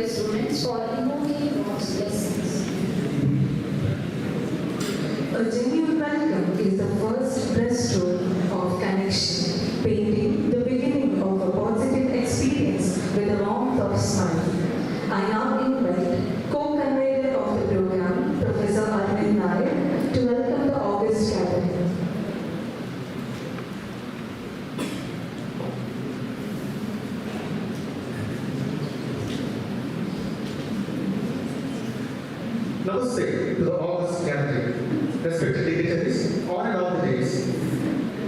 their students for invoking God's blessings. A genuine welcome is the first breaststroke of connection, painting the beginning of a positive experience with a warmth of smile. I now invite co-convener of the program, Professor Arvind Nair, to welcome the August gathering. Namaste to the August gathering, respected dignitaries, on and off the days.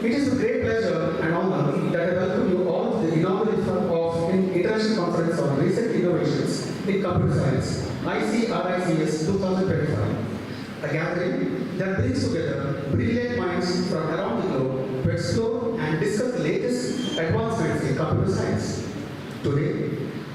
It is with great pleasure and honor that I welcome you all to the inaugural International Conference on Recent Innovations in Computer Science, ICRICS 2025, a gathering that brings together brilliant minds from around the globe to explore and discuss the latest advancements in computer science. Today,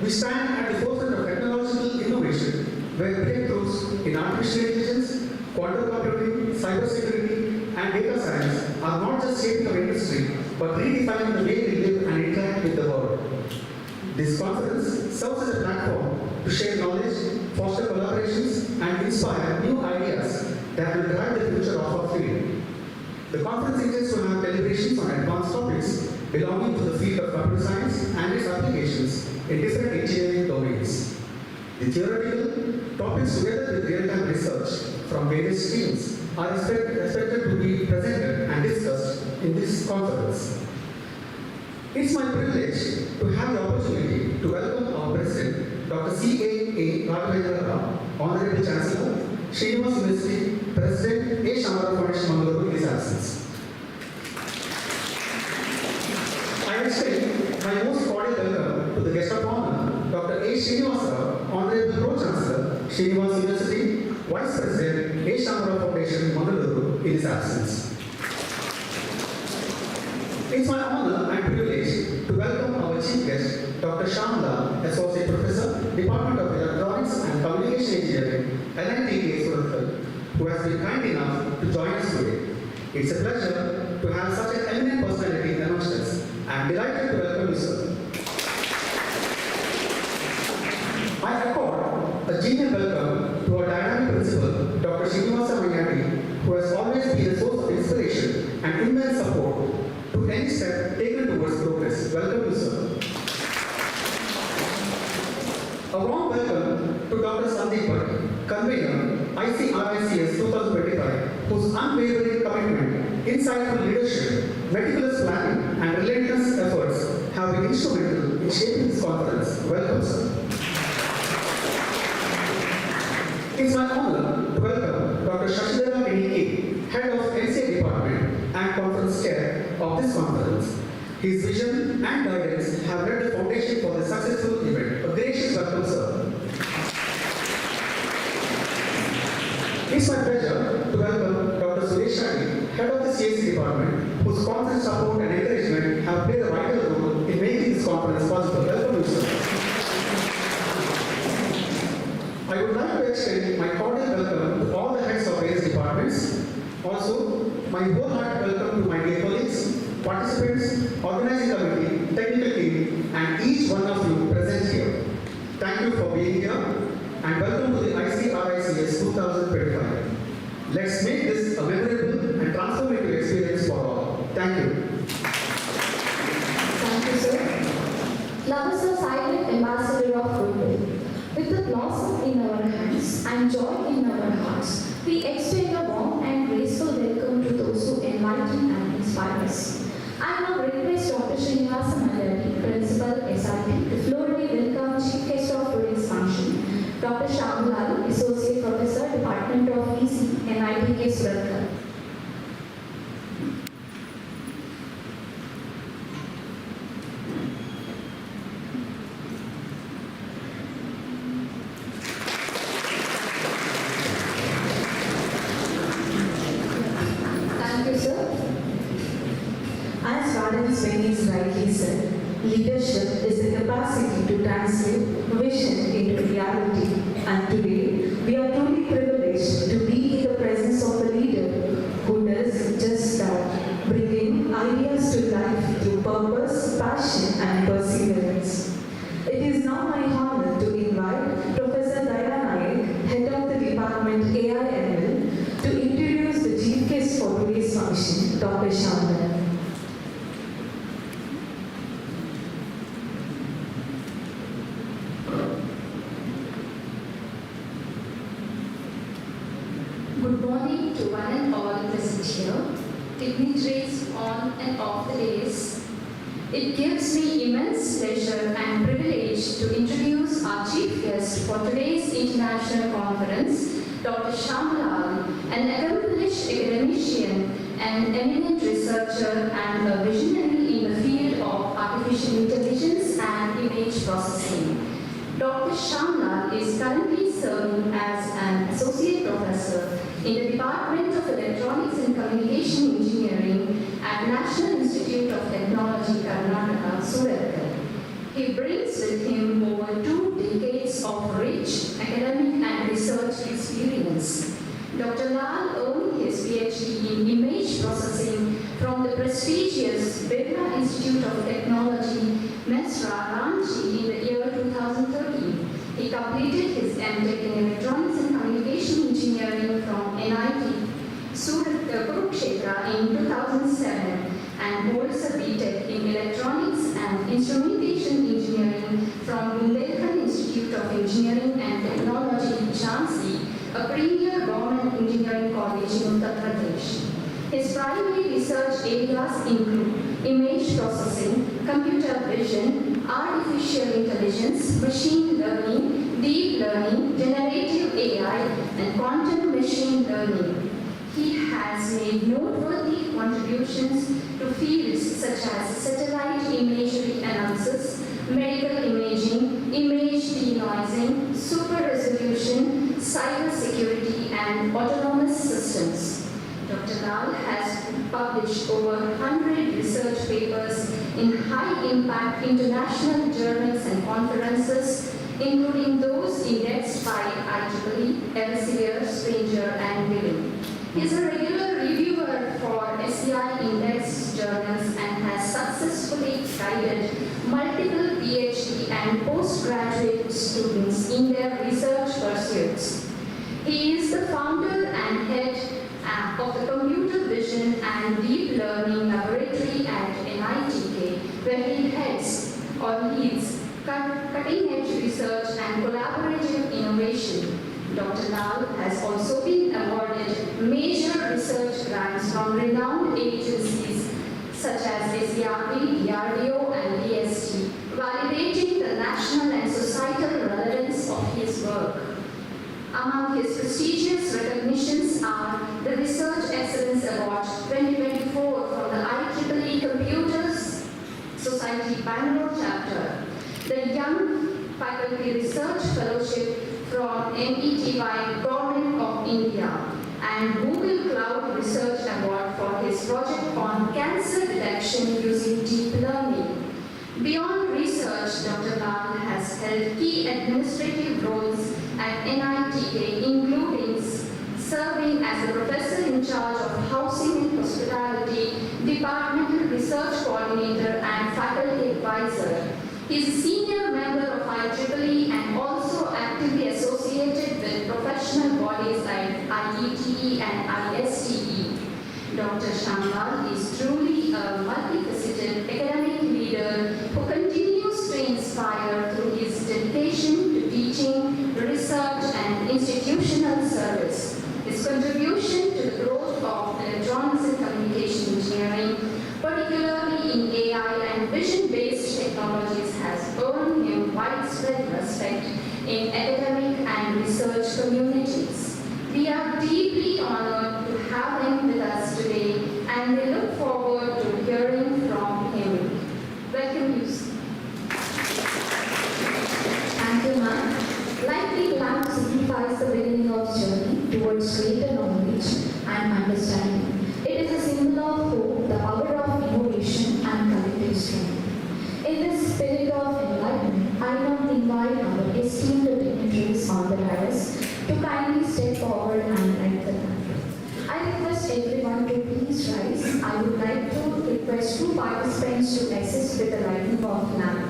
we stand at the forefront of technological innovation where breakthroughs in artificial intelligence, quantum computing, cybersecurity, and data science are not just shaping our industry, but redefining the way we live and interact with the world. This conference serves as a platform to share knowledge, foster collaborations, and inspire new ideas that will drive the future of our field. The conference intends to have deliberations on advanced topics belonging to the field of computer science and its applications in different engineering domains. The theoretical topics together with real-time research from various streams are expected to be presented and discussed in this conference. It's my privilege to have the opportunity to welcome our President, Dr. C.A.A. Raghavendra Rao, Honorable Chancellor, Srinivas University, President A. Shamara Foundation, Mangalore, in his absence. I extend my most cordial welcome to the guest of honor, Dr. A. Srinivas Rao, Honorable Pro-Chancellor, Srinivas University, Vice President, A. Shamara Foundation, Mangalore, in his absence. It's my honor and privilege to welcome our chief guest, Dr. Shamla, Associate Professor, Department of Electronics and Communication Engineering, NIT Surat, who has been kind enough to join us today. It's a pleasure to have such an eminent personality amongst us. I'm delighted to welcome you, sir. I accord a genial welcome to our dynamic principal, Dr. Srinivasa Mayadi, who has always been a source of inspiration and immense support to any step taken towards progress. Welcome you, sir. A warm welcome to Dr. Sandeep Bhatt, convener, ICRICS 2025, whose unwavering commitment, insightful leadership, meticulous planning, and relentless efforts have been instrumental in shaping this conference. Welcome, sir. It's my honor to welcome Dr. Shashidhara N.K., Head of NCA Department and Conference Chair of this conference. His vision and guidance have laid the foundation for the successful event. A gracious welcome, sir. It's my pleasure to welcome Dr. Suresh Shani, Head of the CAC Department, whose constant support and encouragement have played a vital role in making this conference possible. Welcome, you, sir. I would like to extend my cordial welcome to all the heads of various departments. Also, my wholehearted welcome to my dear colleagues, participants, organizing committee, technical team, and each one of you present here. Thank you for being here, and welcome to the ICRICS 2025. Let's make this a memorable and transformative experience for all. Thank you. Thank you, sir. Love is a silent ambassador of goodwill. With the blossom in our hands and joy in our hearts, we extend a warm and graceful welcome to those who enlighten and inspire us. I now request Dr. Srinivasa Mayadi, Principal SIT, to floorally welcome Chief Guest of today's function, Dr. Shamla, Associate Professor, Department of EC, NIT Surat. Sweeney's rightly said, leadership is the capacity to translate vision into reality. And today, we are truly privileged to be in the presence of a leader who does just that, bringing ideas to life through purpose, passion, and perseverance. It is now my honor to invite Department AI/ML, to introduce the chief guest for today's function, Dr. Shamla. Good morning to one and all present here, dignitaries on and off the days. It gives me immense pleasure and privilege to introduce our chief guest for today's international conference, Dr. Shamla, an accomplished academician, an eminent researcher, and a visionary in the field of artificial intelligence and image processing. Dr. Shamla is currently serving as an associate professor in the Department of Electronics and Communication Engineering at National Institute of Technology, Karnataka, Surat. He brings with him over 2 decades of rich academic and research experience. Dr. Lal earned his PhD in image processing from the prestigious Birla Institute of Technology, Mesra, Ranchi in the year 2013. He completed his MTech in Electronics and Communication Engineering from NIT, Surat, Kurukshetra in 2007 and holds a BTech in Electronics and Instrumentation Engineering from Bundelkhand Institute of Engineering and Technology, Jhansi, a premier government engineering college in Uttar Pradesh. His primary research areas include image processing, computer vision, artificial intelligence, machine learning, deep learning, generative AI, and quantum machine learning. He has made noteworthy contributions to fields such as satellite imagery analysis, medical imaging, image denoising, super resolution, cyber security, and autonomous systems. Dr. Lal has published over 100 research papers in high-impact international journals and conferences, including those indexed by IEEE, Elsevier, Springer, and Willing. He is a regular reviewer for SCI indexed journals and has successfully guided multiple PhD and postgraduate students in their research pursuits. He is the founder and head of the Computer Vision and Deep Learning Laboratory at NITK, where he heads or leads cutting-edge research and collaborative innovation. Dr. Lal has also been awarded major research grants from renowned agencies such as ACRP, DRDO, and DST, validating the national and societal relevance of his work. Among his prestigious recognitions are the Research Excellence Award 2024 from the IEEE Computers Society Bangalore chapter, the Young Faculty Research Fellowship from METY Government of India, and Google Cloud Research Award for his project on cancer detection using deep learning. Beyond research, Dr. Lal has held key administrative roles at NITK, including serving as a professor in charge of Housing and Hospitality, Departmental Research Coordinator, and Faculty Advisor. He is a senior member of IEEE and also actively associated with professional bodies like IETE and ISTE. Dr. Shamla is truly a multifaceted academic leader who continues to inspire through his dedication to teaching, research, and institutional service. His contribution to the growth of electronics and communication engineering, particularly in AI and vision-based technologies, has earned him widespread respect in academic and research communities. We are deeply honored to have him with us today, and we look forward to hearing from him. Welcome you. Thank you, ma'am. Like the lamp signifies the beginning of journey towards greater knowledge and understanding. It is a symbol of hope, the power of innovation, and collective strength. In this spirit of enlightenment, I now invite our esteemed dignitaries on the dais to kindly step forward and light the lamp. I request everyone to please rise. I would like to request 2 participants to assist with the lighting of lamp.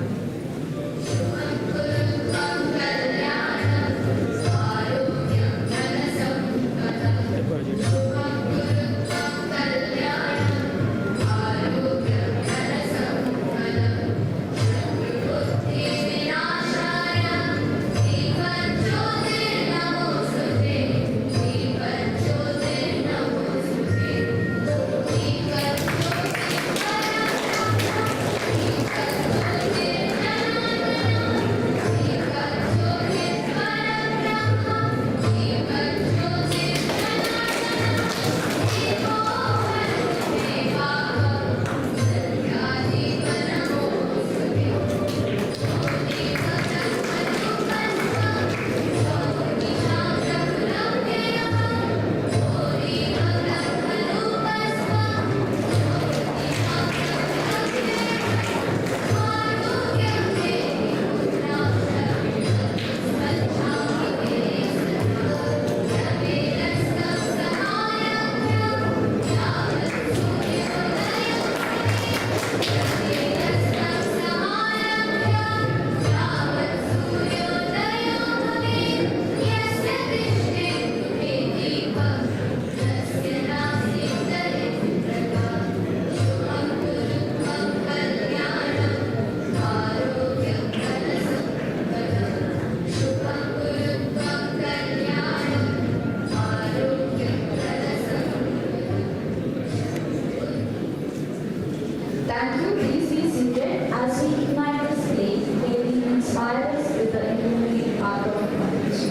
Thank you. Please be seated as we ignite this flame. May we inspire us with the illuminating path of knowledge,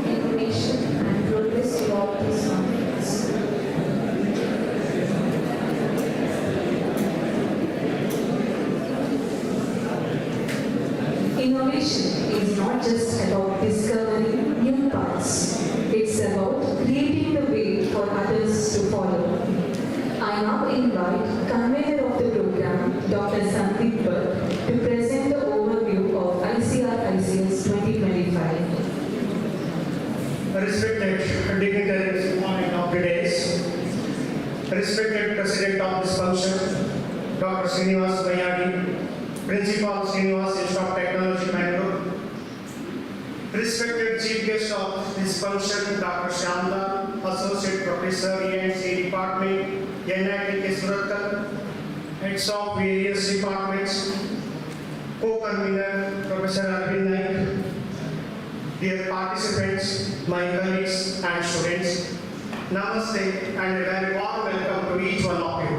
innovation, and progress throughout this conference. Innovation is not just about discovering new paths. It's about creating the way for others to follow. I now invite convener of the program, Dr. Sandeep Bhatt, to present the overview of ICR-ICS 2025. Respected dignitaries on inaugurates, respected President of this function, Dr. Srinivas Bayadi, Principal Srinivas Institute of Technology, Bangalore, respected Chief Guest of this function, Dr. Shyamlal, Associate Professor, E&C Department, NIT Surat, heads of various departments, co-convener, Professor Arvind Naik, dear participants, my colleagues and students, Namaste and a very warm welcome to each one of you.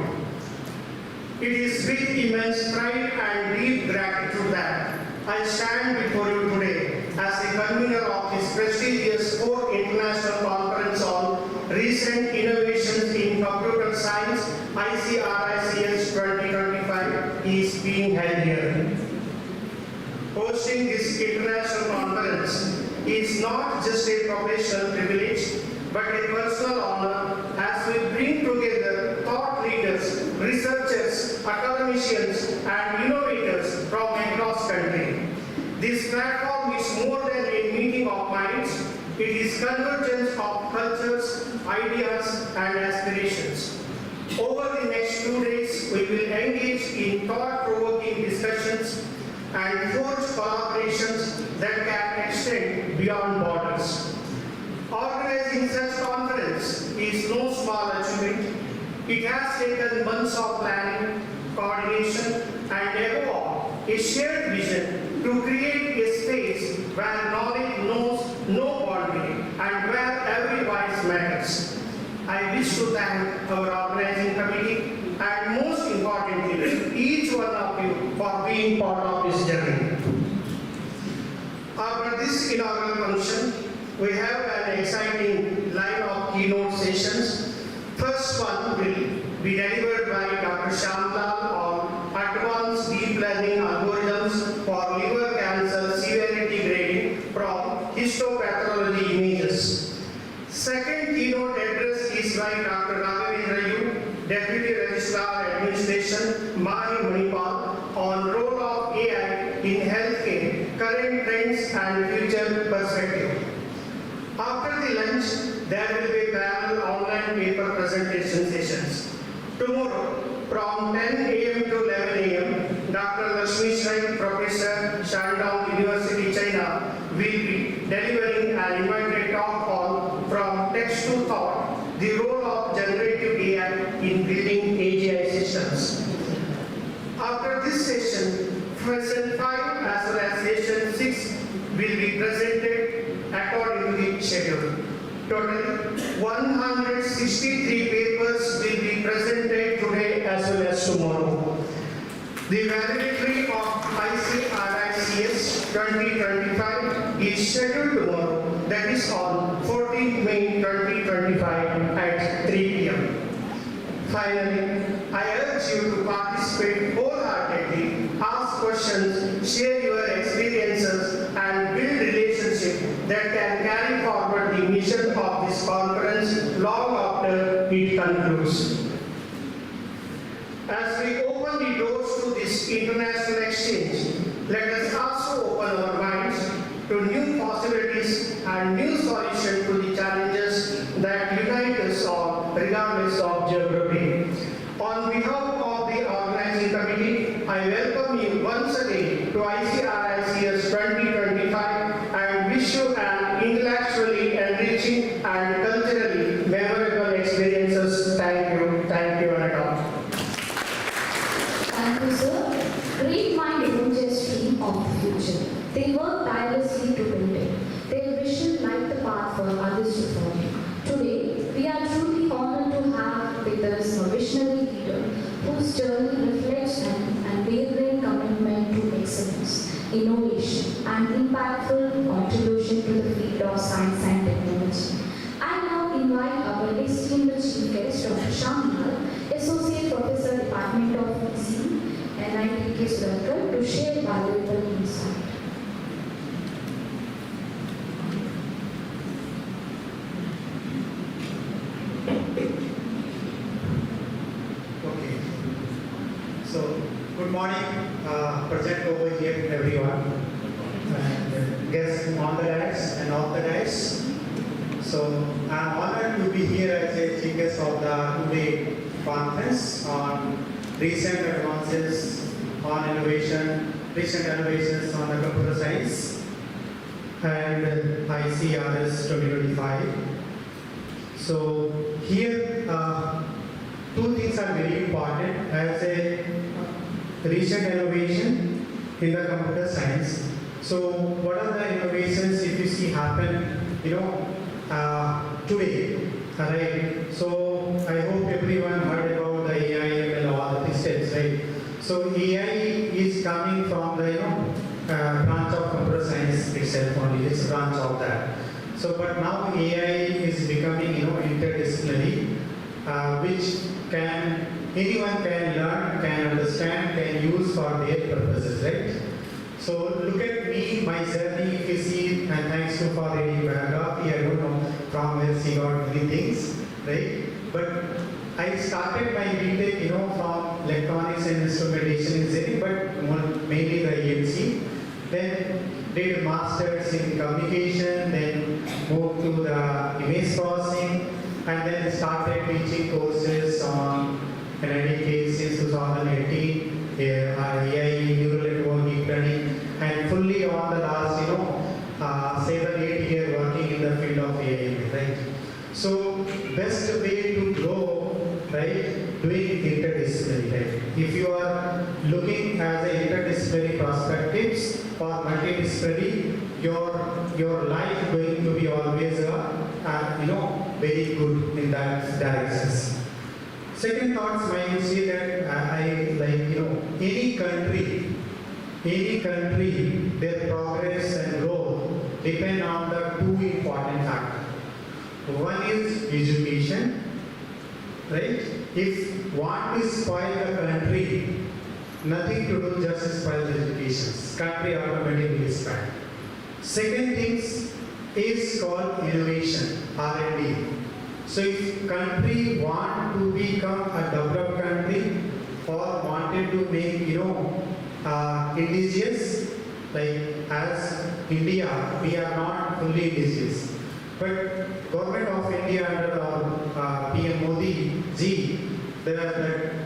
It is with immense pride and deep gratitude that I stand before you today as the convener of this prestigious 4th International Conference on Recent Innovations in Computer Science, ICRICS 2025 is being held here. Hosting this international conference is not just a professional privilege, but a personal honor as we bring together thought leaders, researchers, academicians, and innovators from across country. This platform is more than a meeting of minds, it is convergence of cultures, ideas, and aspirations. Over the next 2 days, we will engage in thought-provoking discussions and forge collaborations that can extend beyond borders. Organizing such conference is no small achievement. It has taken months of planning, coordination, and above all, a shared vision to create a space where knowledge knows no boundary and where every voice matters. I wish to thank our organizing committee and most importantly, each one of you for being part of this journey. After this inaugural function, we have an exciting line of keynote sessions. First one will be delivered by Dr. Shyamlal on advanced deep learning algorithms for liver cancer severity grading from histopathology images. Second keynote address is by Dr. Raghavendra Yu, Deputy Registrar Administration, Mahi Manipal, on role of AI in healthcare, current trends and future perspective. After the lunch, there will be parallel online paper presentation sessions. Tomorrow, from 10 a.m. to 11 a.m., Dr. Lakshmi Shrai, Professor, Shandong University, China, will be delivering an invited talk on From Text to Thought, the role of generative AI in building AGI systems. After this session, session 5 as well as session 6 will be presented according to the schedule. Total 163 papers will be presented today as well as tomorrow. The valedictory of ICRICS 2025 is scheduled tomorrow, that is on 14th May 2025 at 3 p.m. Finally, I urge you to participate wholeheartedly, ask questions, share your experiences, and build relationships that can carry forward the mission of this conference long after it concludes. As we open the doors to this international exchange, let us also open our minds to new possibilities and new solutions to the challenges that unite us all, regardless of geography. On behalf of the organizing committee, I welcome you once again to ICRICS 2025 and wish you an intellectually enriching and culturally memorable experiences. Thank you, and all. Thank you, sir. Great mind don't just dream of the future. They work tirelessly to build it. Their vision light the path for others to follow. Today, we are truly honored to have with us a visionary leader whose journey reflects an unwavering commitment to excellence, innovation, and impactful contribution to the field of science and technology. I now invite our esteemed chief guest, Dr. Shamlal, Associate Professor, Department of Medicine, Icrics, to share valuable insight. Okay. So, good morning, present over here everyone, and guests on the dais and off the dais. So, I'm honored to be here as a chief guest of the two-day conference on recent advances on innovation, recent innovations on the computer science and ICRS 2025. So, here, two things are very important as a recent innovation in the computer science. So what are the innovations if you see happen, today, right? So I hope everyone heard about the AI and all the steps, right? So AI is coming from the branch of computer science itself only. It's a branch of that. So but now AI is becoming interdisciplinary, which anyone can learn, can understand, can use for their purposes, right? So look at me, my journey, if you see, and thanks to for reading biography, I don't know from where she got many things, right? But I started my BTech, from electronics and instrumentation engineering, but mainly the EMC. Then did masters in communication, then moved to the image processing, and then started teaching courses on NIDK since 2018, AI, neural network, deep learning, and fully on the last, 7-8 years working in the field of AI, right? So, best way to grow, right, doing interdisciplinary, right? If you are looking as a interdisciplinary perspectives or multidisciplinary, your life going to be always very good in that directions. Second thoughts might say that any country, their progress and growth depend on the two important factors. One is education, right? If want to spoil the country, nothing to do, just spoil the education. Country automatically spoiled. Second thing is called innovation, R&D. So if country want to become a developed country or wanted to make indigenous, like as India, we are not fully indigenous. But government of India under our PM Modi ji,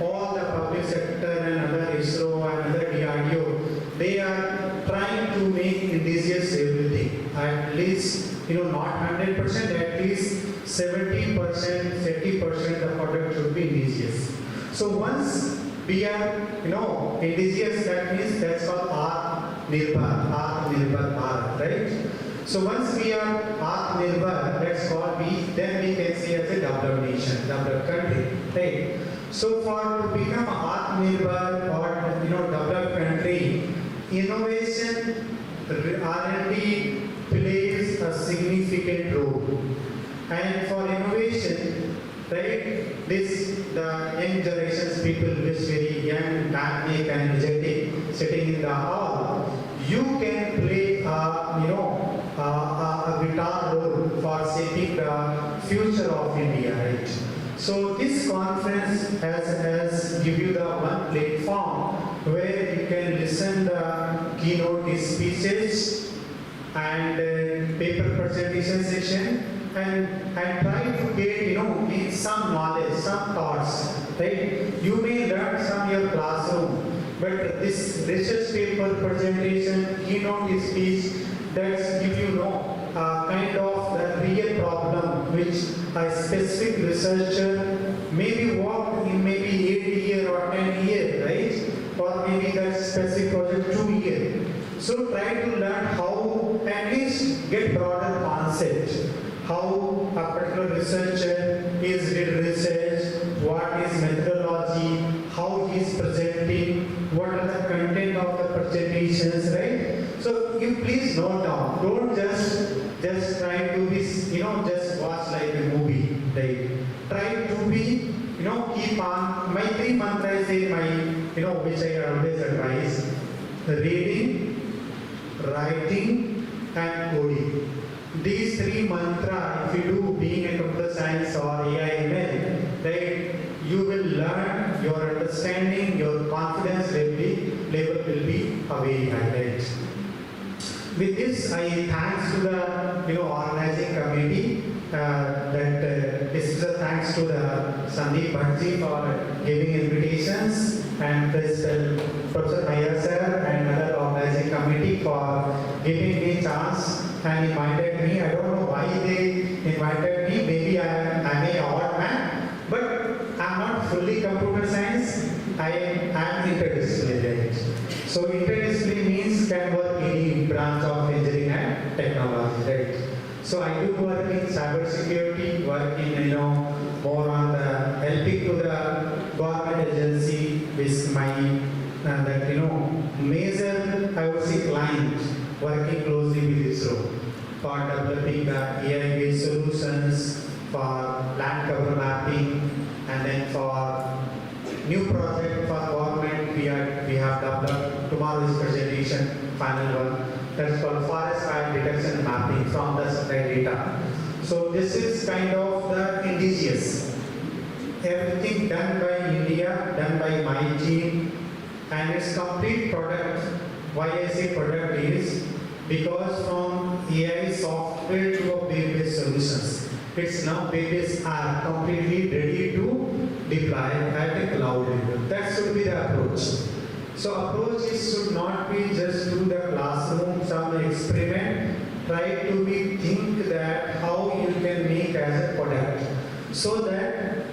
all the public sector and other ISRO and other DRDO, they are trying to make indigenous everything. At least, not 100%, at least 70%, 30% the product should be indigenous. So once we are, indigenous, that means that's called Atmanirbhar Bharat, right? So once we are Atmanirbhar, that's called then we can say as a developed nation, developed country, right? So for to become Atmanirbhar or developed country, innovation, R&D plays a significant role. And for innovation, right, the young generations, people which very young, dynamic and energetic, sitting in the hall, you can play a vital role for shaping the future of India, right? So this conference has give you the one platform where you can listen the keynote speeches and paper presentation session and try to get some knowledge, some thoughts, right? You may learn some in your classroom, but this research paper presentation, keynote speech, that give you kind of the real problem which a specific researcher maybe worked in maybe 8 years or 10 years, right? Or maybe that specific project 2 years. So try to learn how, at least get broader concept, how a particular researcher is did research, what presentations, right? So you please note down. Don't just try to be, just watch like a movie. Right? Try to be, keep on. My 3 mantras in my, which I always advise: reading, writing, and coding. These 3 mantras, if you do being a computer science or AI ML, right, you will learn, your understanding, your confidence level will be very high. Right? With this, I thanks to the organizing committee. This is a thanks to the Sandeep Bhanji for giving invitations, and Professor Nair sir and other organizing committee for giving me chance and invited me. I don't know why they invited me. Maybe I'm a odd man, but I'm not fully computer science. I am interdisciplinary. So interdisciplinary means can work any branch of engineering and technology, right? So I do work in cybersecurity, work in more on the helping to the government agency with my major, I would say, client, working closely with ISRO for developing the AI-based solutions for land cover mapping, and then for new project for government we have developed tomorrow's presentation, final one. That's called forest fire detection and mapping from the satellite data. So this is kind of the indigenous. Everything done by India, done by my team, and its complete product. Why I say product is because from AI software to a web-based solutions, its now web-based are completely ready to deploy at a cloud level. That should be the approach. So approach is should not be just to the classroom, some experiment. Try to be think that how you can make as a product, so that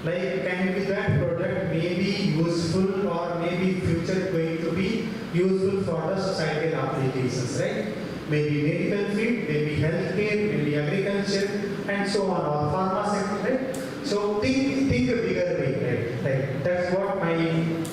can be that product may be useful or maybe future going to be useful for the societal applications, right? Maybe medical field, maybe healthcare, maybe agriculture, and so on, or pharma sector, right? So think a bigger way, right? That's what my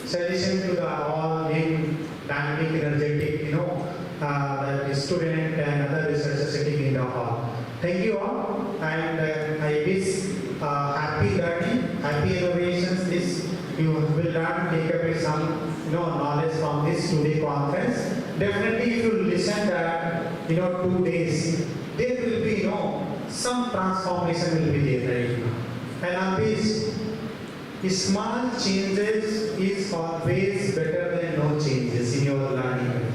suggestion to the all in dynamic, energetic, the student and other researchers sitting in the hall. Thank you all, and I wish happy learning, happy innovations. This you will learn, take away some knowledge from this 2-day conference. Definitely, if you listen that 2 days, there will be some transformation will be there, right? And always, small changes is always better than no changes in your learning.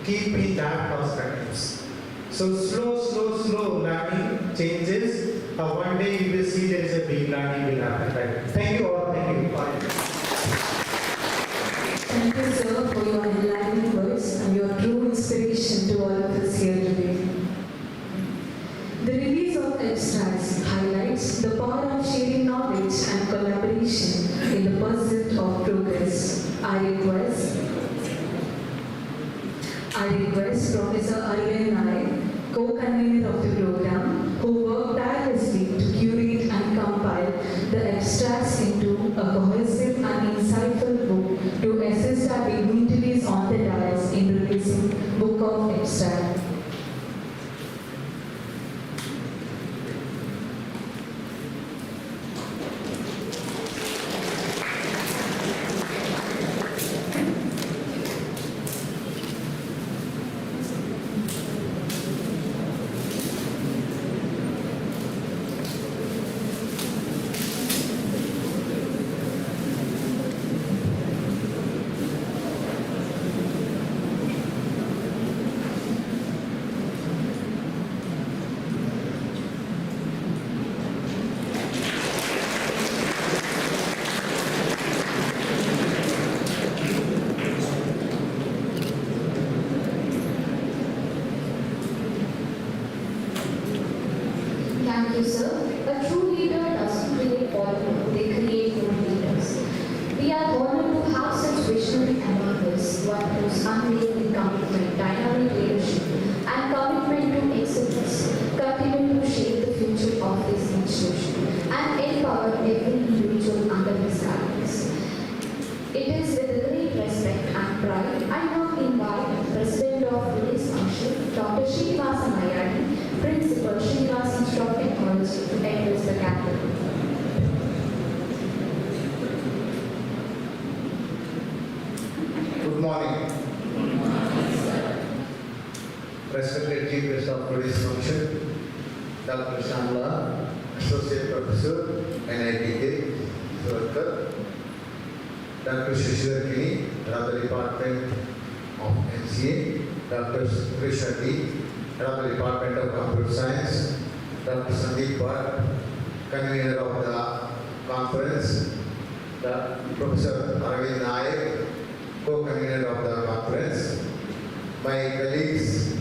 Keep in that perspectives. So slow learning changes. One day you will see there is a big learning will happen. Right? Thank you all. Thank you. Bye. Thank you, sir, for your enlightening words and your true inspiration to all of us here today. The release of abstracts highlights the power of sharing knowledge and collaboration in the pursuit of progress. I request Professor Aryan Naik, co-convener of the program, who worked tirelessly to curate and compile the abstracts into a cohesive and insightful book to assist our dignitaries on the dais in releasing Book of Abstract. Thank you, sir. A true leader doesn't create followers, they create good leaders. We are honored to have such visionary ambassadors, one whose unwavering commitment, dynamic leadership, and commitment to excellence continue to shape the future of this institution and empower every individual under his guidance. It is with great respect and pride I now invite of today's function, Dr. Srinivasa Nayani, Principal, Srinivasa Institute of Technology, to address the gathering. Good morning. Respected Chief Guest of today's function, Dr. Shamla, Associate Professor, NITK, Surkar, Dr. Shishir Kini, another Department of MCA, Dr. Krisha D, another Department of Computer Science, Dr. Sandeep Bhatt, Convener of the conference, Professor Arvind Nayak, Co-convener of the conference, my colleagues,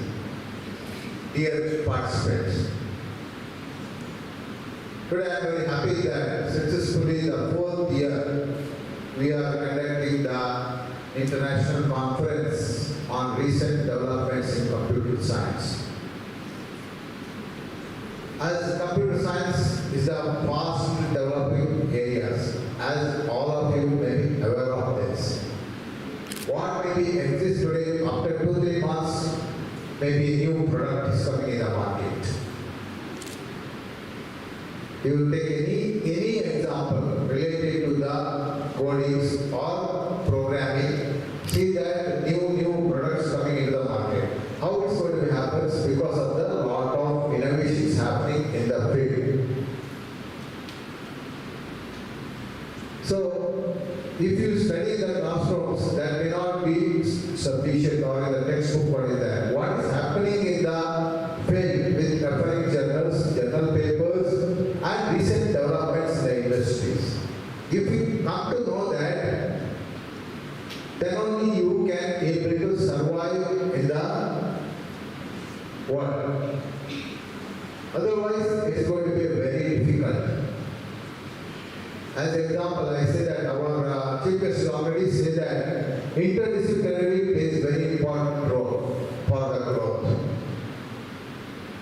dear participants. Today I am very happy that successfully the fourth year we are conducting the International Conference on Recent Developments in Computer Science. As computer science is a fast developing area, as all of you may be aware of this. What maybe exists today, after 2-3 months, maybe a new product is coming in the market. You will take any example related to the codings or programming, see that new products coming into the market. How it's going to be happens because of the lot of innovations happening in the field. So, if you study the classrooms, that may not be sufficient, or in the textbook what is that. What is happening in the field with referring journals, journal papers, and recent developments in the industries. If you come to know that, then only you can able to survive in the world. Otherwise, it's going to be very difficult. As example, I say that our chief guest already said that interdisciplinary plays very important role for the growth.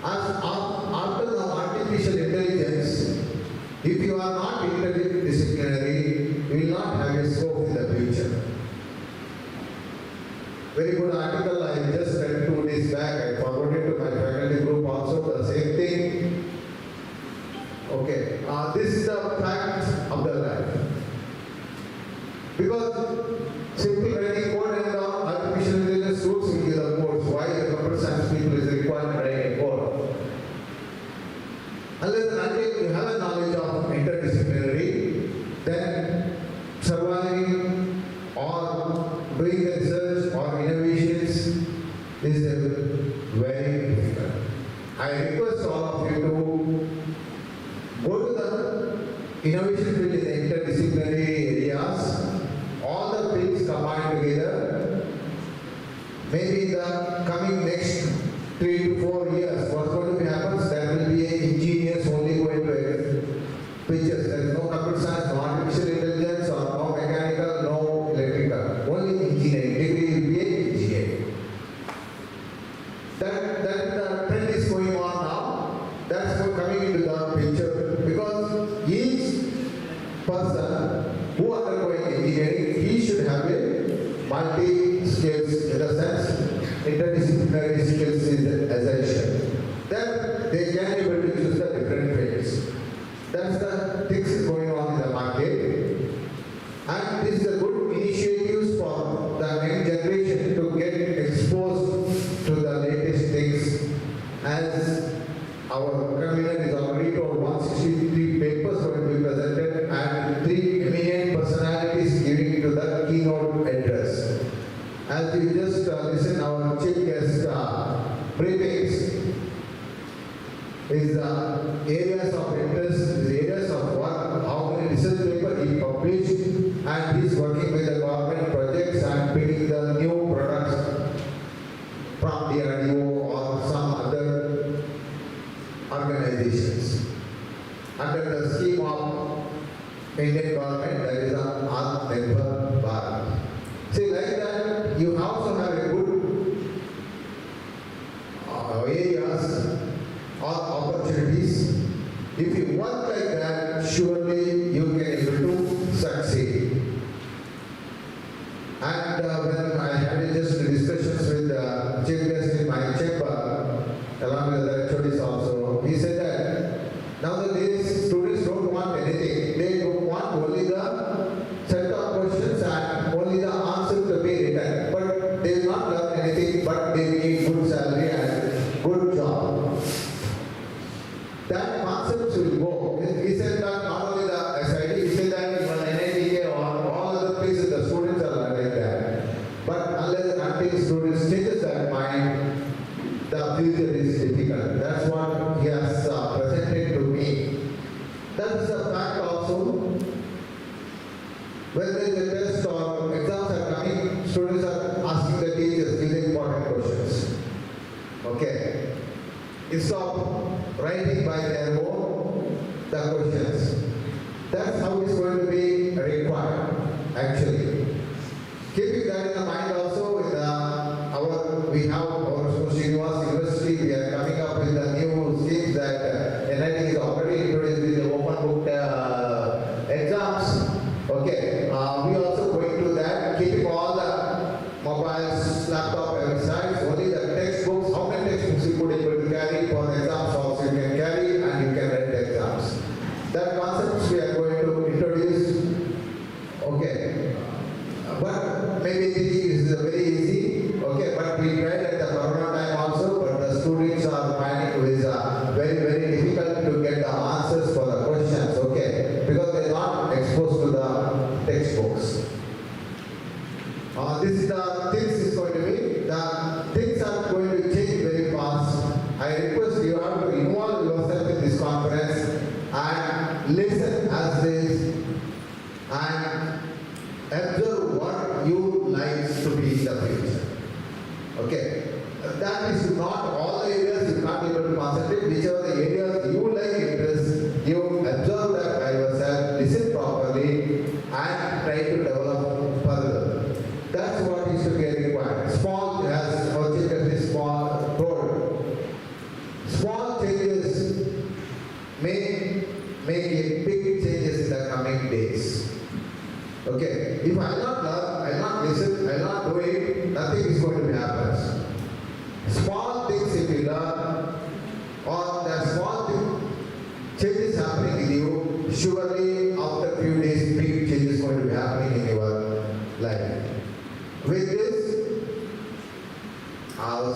As after the artificial intelligence, if you are not interdisciplinary, you will not have a scope in the future. Very good article I just read 2 days back. I forwarded to my faculty group also the same thing. Okay, this is the fact of the life. Because simple writing code and artificial intelligence tools will give the codes. Why the computer science people is required to write a code? Unless and until you have a knowledge of interdisciplinary, then surviving or doing the research or innovations is very difficult. I request all of you to go to the innovation field in the interdisciplinary areas, all the fields combined together. Maybe in the coming next 3 to 4 years, what's going to be happens, there will be engineers only going to pictures. There is no computer science, no artificial intelligence, or no mechanical, no electrical. Only engineering. Degree will be an engineer. That trend is going on now. That's what coming into the picture. Because each person who undergoing engineering, he should have a multi-skills, in the sense, interdisciplinary skills is essential. Then they can be able to choose the different fields. That's the things going on in the market. And this is a good initiatives for the young generation to get exposed to the latest things. As our convener is already told, 163 papers going to be presented and 3 eminent personalities giving to the keynote address. As we just listen our chief guest briefings, is areas of interest, is areas of work, how many research papers he published, and he is working with the government projects and picking the new products from DRDO or some other organizations. Under the scheme of Indian government, there is an Atmanirbhar Bharat. See, like that, you also have a good areas or opportunities. If you work like that, surely you can able to succeed. And when I had just discussions with Chief fact also, when there is a test or exams are coming, students are asking the teachers, give the important questions. Okay. Instead of writing by their own the questions. That's how it's going to be required, actually. Keeping that in the mind also, we have our Srinivas University, we are coming up with the new schemes that NIT is already introduced with the open book exams. Okay, we also going to that, keeping all the mobiles, laptop, every side, only the textbooks, how many textbooks you could able to carry for the exams also you can carry and you can write the exams. That concepts we are going to introduce. Okay, but maybe this is very easy. Okay, but we tried at the corona time also, but the students are finding it is very, very difficult to get the answers for the questions. Okay, because they are not exposed to the textbooks. This is the things is going to be, the things are going to change very fast. I request you have to involve yourself in this conference and listen as this and observe what you like to be in the future. Okay. That is not all the areas you can't be able to concentrate, whichever the areas you like interest, you observe that by yourself, listen properly and try to develop further. That's what is to get required. Small, as Orchid small told, small changes may make a big changes in the coming days. Okay, if I not learn, I not listen, I not do it, nothing is going to happen. Small things if you learn, or the small thing, changes happening in you, surely after few days, big changes going to be happening in your life. With this,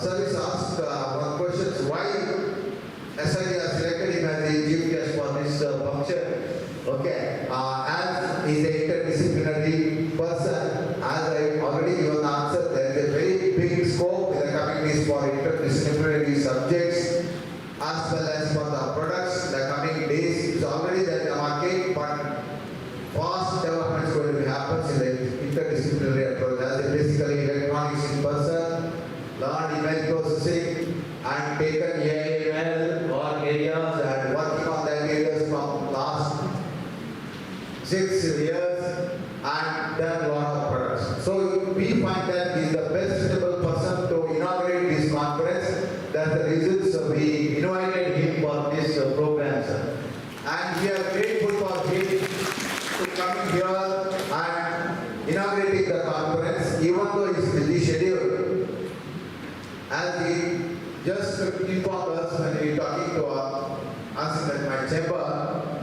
service asked one question: why SID has selected him as the chief guest for this function? Okay, as he is an interdisciplinary person, as I already given the answer, there is a very big scope in the coming days for interdisciplinary subjects as well as for the products. The coming days is already there in the market, but fast development is going to happen in the interdisciplinary approach. As a basically electronics in person, learned image processing and taken AI or areas and working on that areas from last 6 years and done a lot of products. So we find that he is the best suitable person to inaugurate this conference. That's the reason so we invited him for this program, sir. And we are grateful for him to come here and inaugurating the conference, even though it's busy schedule. As he just informed us when we were talking to us in my chamber,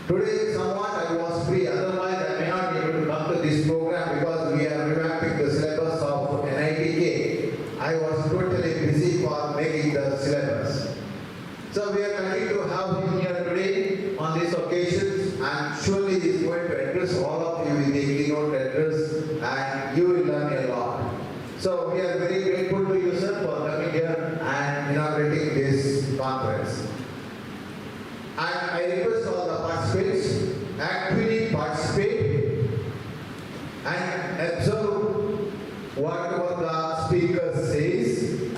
today somewhat I was free, otherwise I may not be able to come to this program because we are revamping the syllabus of NITK. I was totally busy for making the syllabus. So we are lucky to have him here today on this occasion, and surely he is going to address all of you with a keynote address and you will learn a lot. So we are very grateful to you, sir, for coming here and inaugurating this conference. And I request all the participants actually participate and observe whatever the speaker says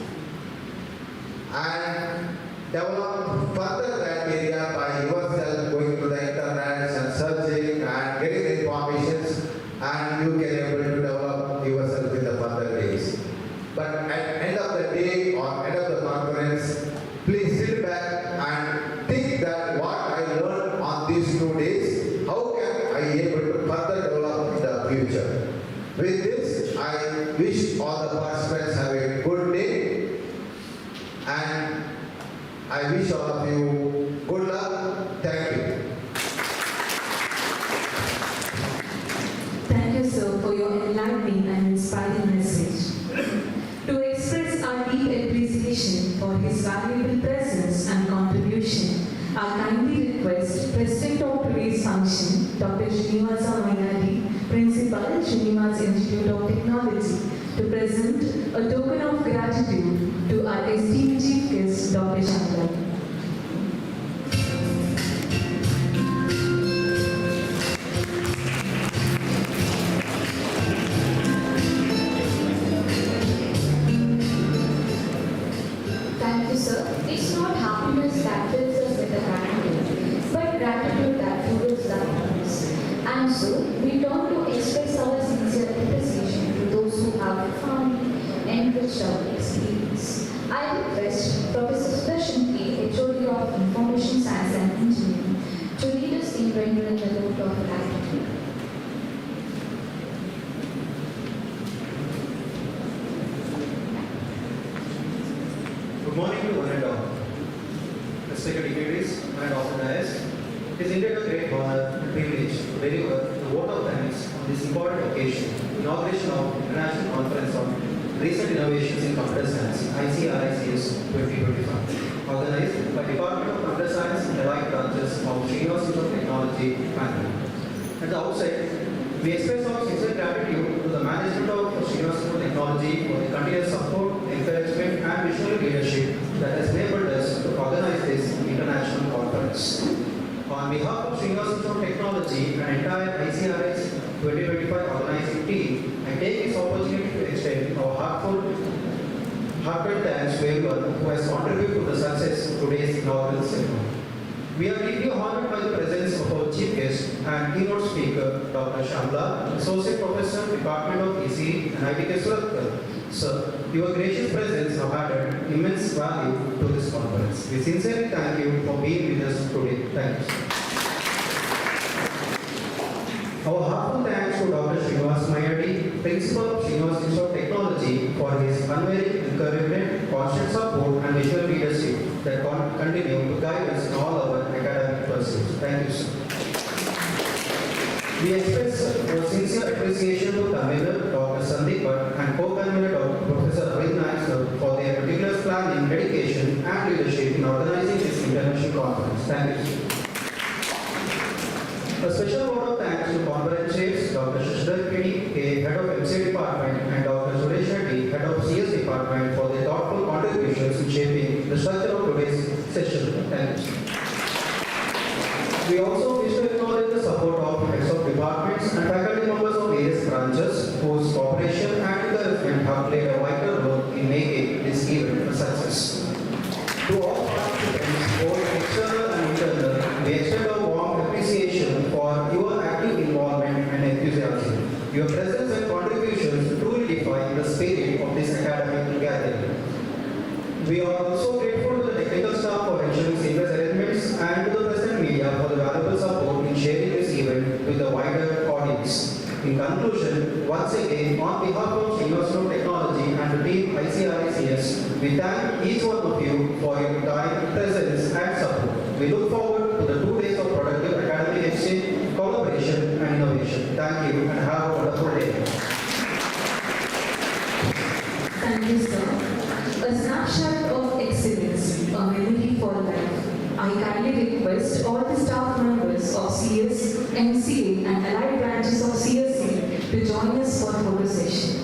and develop further that area by yourself, going to the internet and searching and getting the information, and you can able to develop yourself in the further days. But at end of the day or end of the conference, please sit back and think that what I learned on these 2 days, how can I able to further develop in the future. With this, I wish all the participants have a good day, and I wish all of you good luck. Thank you. Thank you, sir, for your enlightening and inspiring message. To express our deep appreciation for his valuable presence and contribution, I kindly request President of today's function, Dr. Srinivasa Mainati, Principal, Srinivas Institute of Technology, to present a token of gratitude to our esteemed chief guest, Dr. Shankar. so, we turn to express our sincere appreciation to those who have profoundly enriched our experience. I request Professor Sudarshan K, HOD of Information Science and Engineering, to lead us in rendering the note of gratitude. Good morning to one and all. Respected dignitaries and officers, it is indeed a great honor and privilege to deliver the vote of thanks on this important occasion, inauguration of International Conference on Recent Innovations in Computer Science, ICRICS 2025, organized by Department of Computer Science and Allied Branches of University of Technology, Bangalore. At the outset, we express our sincere gratitude to the management of University of Technology for the continuous support, encouragement, and visionary leadership that has enabled us to organize this international conference. On behalf of University of Technology and entire ICRI's 2025 organizing team, I take this opportunity to extend our heartfelt thanks to everyone who has contributed to the success of today's inaugural ceremony. We are deeply honored by the presence of our chief guest and keynote speaker, Dr. Shamla, Associate Professor, Department of ECE and ITK Suratkar. Sir, your gracious presence has added immense value to this conference. We sincerely thank you for being with us today. Thank you. Our heartfelt thanks to Dr. Srinivas Mayadi, Principal of Srinivas Institute of Technology, for his unwavering encouragement, constant support, and visual leadership that continue to guide us in all our academic pursuits. Thank you, sir. We express our sincere appreciation to convener Dr. Sandeep Bhatt and co-convener Dr. Professor Arvind Naik sir for their meticulous planning, dedication, and leadership in organizing this international conference. Thank you, sir. A special word of thanks to conference chairs Dr. Shashidhar K, Head of MC Department, and Dr. Suresh Reddy, Head of CS Department, for their thoughtful contributions in shaping the structure of today's session. Thank you. We also wish to acknowledge the support of heads of departments and faculty members of various branches whose cooperation and encouragement have played a vital role in making this event a success. To all participants, both external and internal, we extend a warm appreciation for your active involvement and enthusiasm. Your presence and contributions truly define the spirit of this academic gathering. We are also grateful to the technical staff for ensuring seamless arrangements and to the present media for the valuable support in sharing this event with the wider audience. In conclusion, once again, on behalf of University of Technology and the team ICRICS, we thank each one of you for your time, presence, and support. We look forward to the 2 days of productive academic exchange, collaboration, and innovation. Thank you and have a wonderful day. Thank you, sir. A snapshot of excellence, a memory for life. I kindly request all the staff members of CS, MCA, and allied branches of CSC to join us for photo session.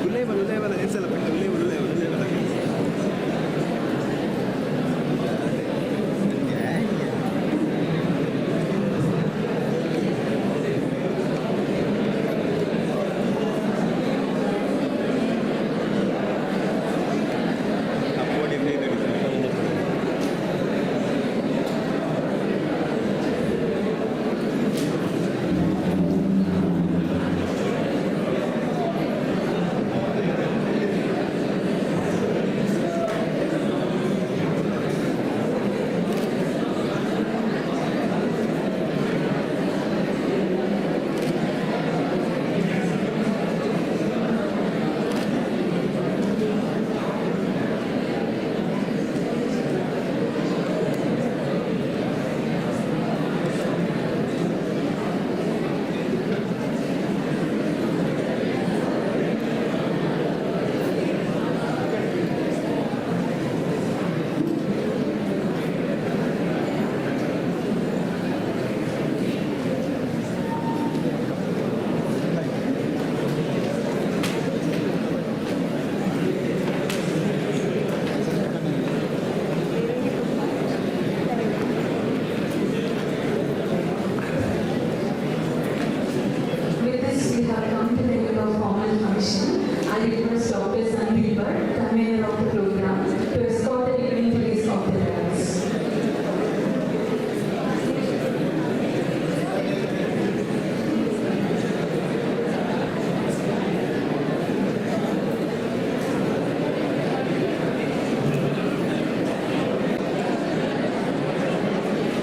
Boleh, boleh, boleh.